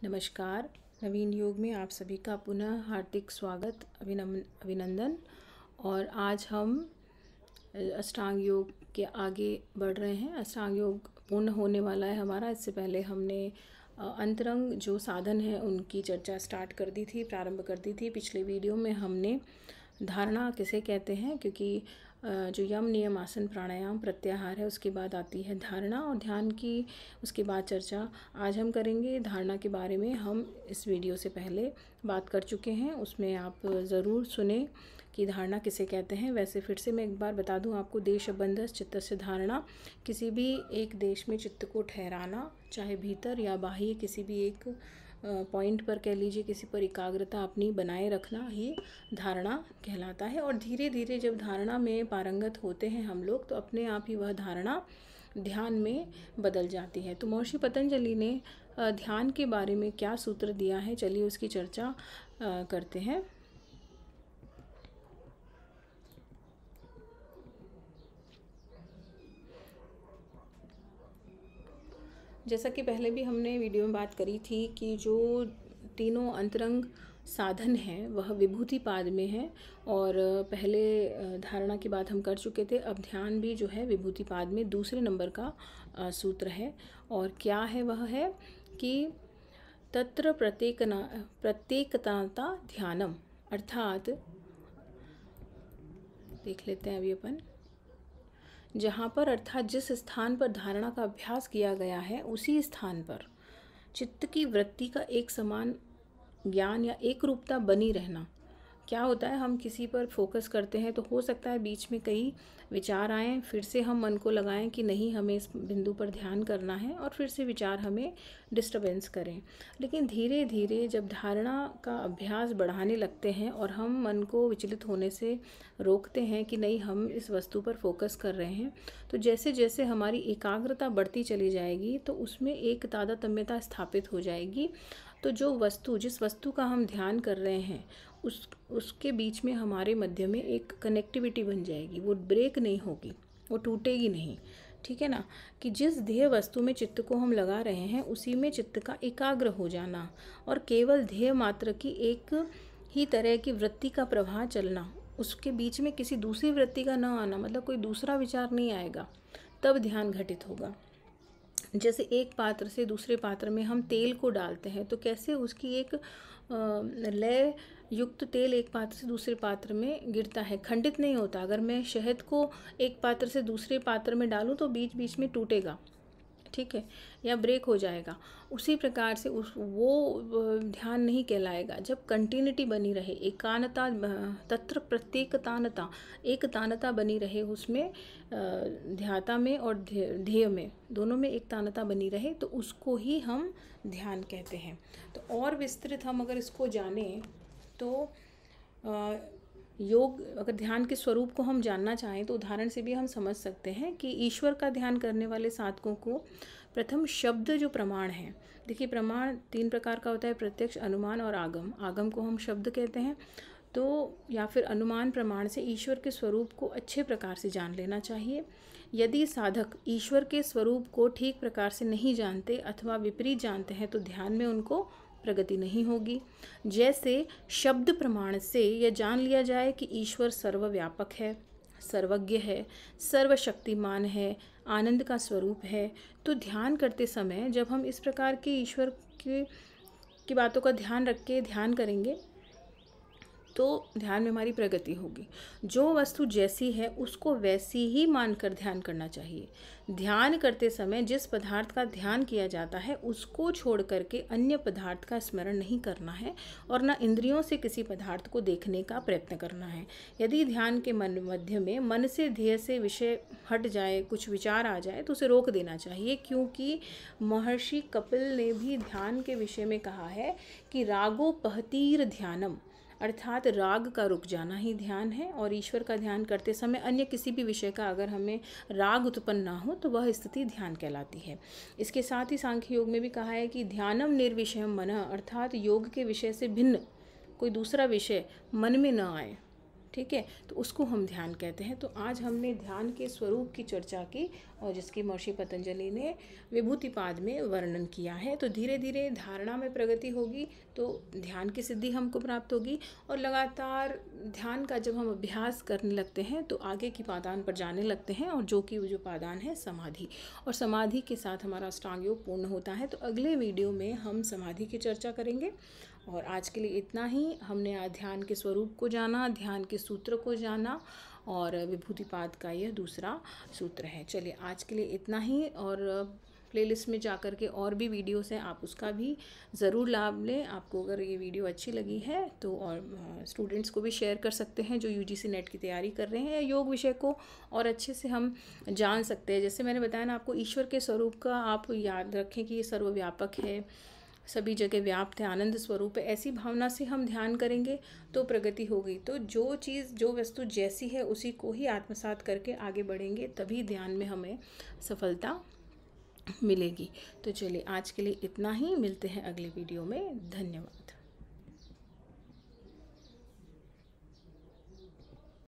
नमस्कार। नवीन योग में आप सभी का पुनः हार्दिक स्वागत, अभिनंदन। और आज हम अष्टांग योग के आगे बढ़ रहे हैं। अष्टांग योग पूर्ण होने वाला है हमारा। इससे पहले हमने अंतरंग जो साधन है उनकी चर्चा प्रारंभ कर दी थी। पिछले वीडियो में हमने धारणा किसे कहते हैं, क्योंकि जो यम नियम आसन प्राणायाम प्रत्याहार है उसके बाद आती है धारणा, और ध्यान की उसके बाद चर्चा आज हम करेंगे। धारणा के बारे में हम इस वीडियो से पहले बात कर चुके हैं, उसमें आप ज़रूर सुने कि धारणा किसे कहते हैं। वैसे फिर से मैं एक बार बता दूं आपको, देश बंधस चित्तस्य धारणा, किसी भी एक देश में चित्त को ठहराना, चाहे भीतर या बाह्य किसी भी एक पॉइंट पर कह लीजिए, किसी पर एकाग्रता अपनी बनाए रखना ही धारणा कहलाता है। और धीरे धीरे जब धारणा में पारंगत होते हैं हम लोग, तो अपने आप ही वह धारणा ध्यान में बदल जाती है। तो महर्षि पतंजलि ने ध्यान के बारे में क्या सूत्र दिया है, चलिए उसकी चर्चा करते हैं। जैसा कि पहले भी हमने वीडियो में बात करी थी कि जो तीनों अंतरंग साधन हैं वह विभूतिपाद में है, और पहले धारणा की बात हम कर चुके थे। अब ध्यान भी जो है विभूतिपाद में दूसरे नंबर का सूत्र है। और क्या है, वह है कि तत्र प्रत्येकता ध्यानम, अर्थात देख लेते हैं अभी अपन, जहाँ पर अर्थात जिस स्थान पर धारणा का अभ्यास किया गया है उसी स्थान पर चित्त की वृत्ति का एक समान ज्ञान या एक रूपता बनी रहना। क्या होता है, हम किसी पर फोकस करते हैं तो हो सकता है बीच में कई विचार आएँ, फिर से हम मन को लगाएं कि नहीं हमें इस बिंदु पर ध्यान करना है, और फिर से विचार हमें डिस्टर्बेंस करें। लेकिन धीरे धीरे जब धारणा का अभ्यास बढ़ाने लगते हैं और हम मन को विचलित होने से रोकते हैं कि नहीं हम इस वस्तु पर फोकस कर रहे हैं, तो जैसे जैसे हमारी एकाग्रता बढ़ती चली जाएगी तो उसमें एक तादात्म्यता स्थापित हो जाएगी। तो जो वस्तु, जिस वस्तु का हम ध्यान कर रहे हैं उसके बीच में हमारे मध्य में एक कनेक्टिविटी बन जाएगी। वो ब्रेक नहीं होगी, वो टूटेगी नहीं, ठीक है ना। कि जिस ध्येय वस्तु में चित्त को हम लगा रहे हैं उसी में चित्त का एकाग्र हो जाना, और केवल ध्येय मात्र की एक ही तरह की वृत्ति का प्रवाह चलना, उसके बीच में किसी दूसरी वृत्ति का न आना, मतलब कोई दूसरा विचार नहीं आएगा, तब ध्यान घटित होगा। जैसे एक पात्र से दूसरे पात्र में हम तेल को डालते हैं तो कैसे उसकी एक लय युक्त तेल एक पात्र से दूसरे पात्र में गिरता है, खंडित नहीं होता। अगर मैं शहद को एक पात्र से दूसरे पात्र में डालूं तो बीच बीच में टूटेगा, ठीक है, या ब्रेक हो जाएगा। उसी प्रकार से वो ध्यान नहीं कहलाएगा जब कंटिन्यूटी बनी रहे, एकानता, तत्र प्रत्येकतानता, एक तानता बनी रहे उसमें, ध्याता में और ध्येय में, दोनों में एक तानता बनी रहे, तो उसको ही हम ध्यान कहते हैं। तो और विस्तृत हम अगर इसको जानें तो योग, अगर ध्यान के स्वरूप को हम जानना चाहें तो उदाहरण से भी हम समझ सकते हैं कि ईश्वर का ध्यान करने वाले साधकों को प्रथम शब्द जो प्रमाण है, देखिए प्रमाण 3 प्रकार का होता है, प्रत्यक्ष, अनुमान और आगम। आगम को हम शब्द कहते हैं, तो या फिर अनुमान प्रमाण से ईश्वर के स्वरूप को अच्छे प्रकार से जान लेना चाहिए। यदि साधक ईश्वर के स्वरूप को ठीक प्रकार से नहीं जानते अथवा विपरीत जानते हैं तो ध्यान में उनको प्रगति नहीं होगी। जैसे शब्द प्रमाण से यह जान लिया जाए कि ईश्वर सर्वव्यापक है, सर्वज्ञ है, सर्वशक्तिमान है, आनंद का स्वरूप है, तो ध्यान करते समय जब हम इस प्रकार के ईश्वर की बातों का ध्यान रख के ध्यान करेंगे तो ध्यान में हमारी प्रगति होगी। जो वस्तु जैसी है उसको वैसी ही मानकर ध्यान करना चाहिए। ध्यान करते समय जिस पदार्थ का ध्यान किया जाता है उसको छोड़ करके अन्य पदार्थ का स्मरण नहीं करना है, और न इंद्रियों से किसी पदार्थ को देखने का प्रयत्न करना है। यदि ध्यान के मध्य में मन से ध्येय से विषय हट जाए, कुछ विचार आ जाए, तो उसे रोक देना चाहिए, क्योंकि महर्षि कपिल ने भी ध्यान के विषय में कहा है कि रागोपहतीर ध्यानम, अर्थात राग का रुक जाना ही ध्यान है। और ईश्वर का ध्यान करते समय अन्य किसी भी विषय का अगर हमें राग उत्पन्न ना हो तो वह स्थिति ध्यान कहलाती है। इसके साथ ही सांख्य योग में भी कहा है कि ध्यानम निर्विषयम मनः, अर्थात योग के विषय से भिन्न कोई दूसरा विषय मन में न आए, ठीक है, तो उसको हम ध्यान कहते हैं। तो आज हमने ध्यान के स्वरूप की चर्चा की और जिसकी महर्षि पतंजलि ने विभूतिपाद में वर्णन किया है। तो धीरे धीरे धारणा में प्रगति होगी तो ध्यान की सिद्धि हमको प्राप्त होगी, और लगातार ध्यान का जब हम अभ्यास करने लगते हैं तो आगे की पादान पर जाने लगते हैं, और जो पादान है समाधि, और समाधि के साथ हमारा अष्टांग योग पूर्ण होता है। तो अगले वीडियो में हम समाधि की चर्चा करेंगे। और आज के लिए इतना ही। हमने आज ध्यान के स्वरूप को जाना, ध्यान के सूत्र को जाना, और विभूतिपाद का यह दूसरा सूत्र है। चलिए आज के लिए इतना ही, और प्लेलिस्ट में जा कर के और भी वीडियोस हैं, आप उसका भी ज़रूर लाभ लें। आपको अगर ये वीडियो अच्छी लगी है तो और स्टूडेंट्स को भी शेयर कर सकते हैं जो यूजीसी नेट की तैयारी कर रहे हैं। योग विषय को और अच्छे से हम जान सकते हैं। जैसे मैंने बताया ना आपको, ईश्वर के स्वरूप का आप याद रखें कि ये सर्वव्यापक है, सभी जगह व्याप्त है, आनंद स्वरूप है। ऐसी भावना से हम ध्यान करेंगे तो प्रगति होगी। तो जो चीज़, जो वस्तु जैसी है उसी को ही आत्मसात करके आगे बढ़ेंगे, तभी ध्यान में हमें सफलता मिलेगी। तो चलिए आज के लिए इतना ही, मिलते हैं अगले वीडियो में। धन्यवाद।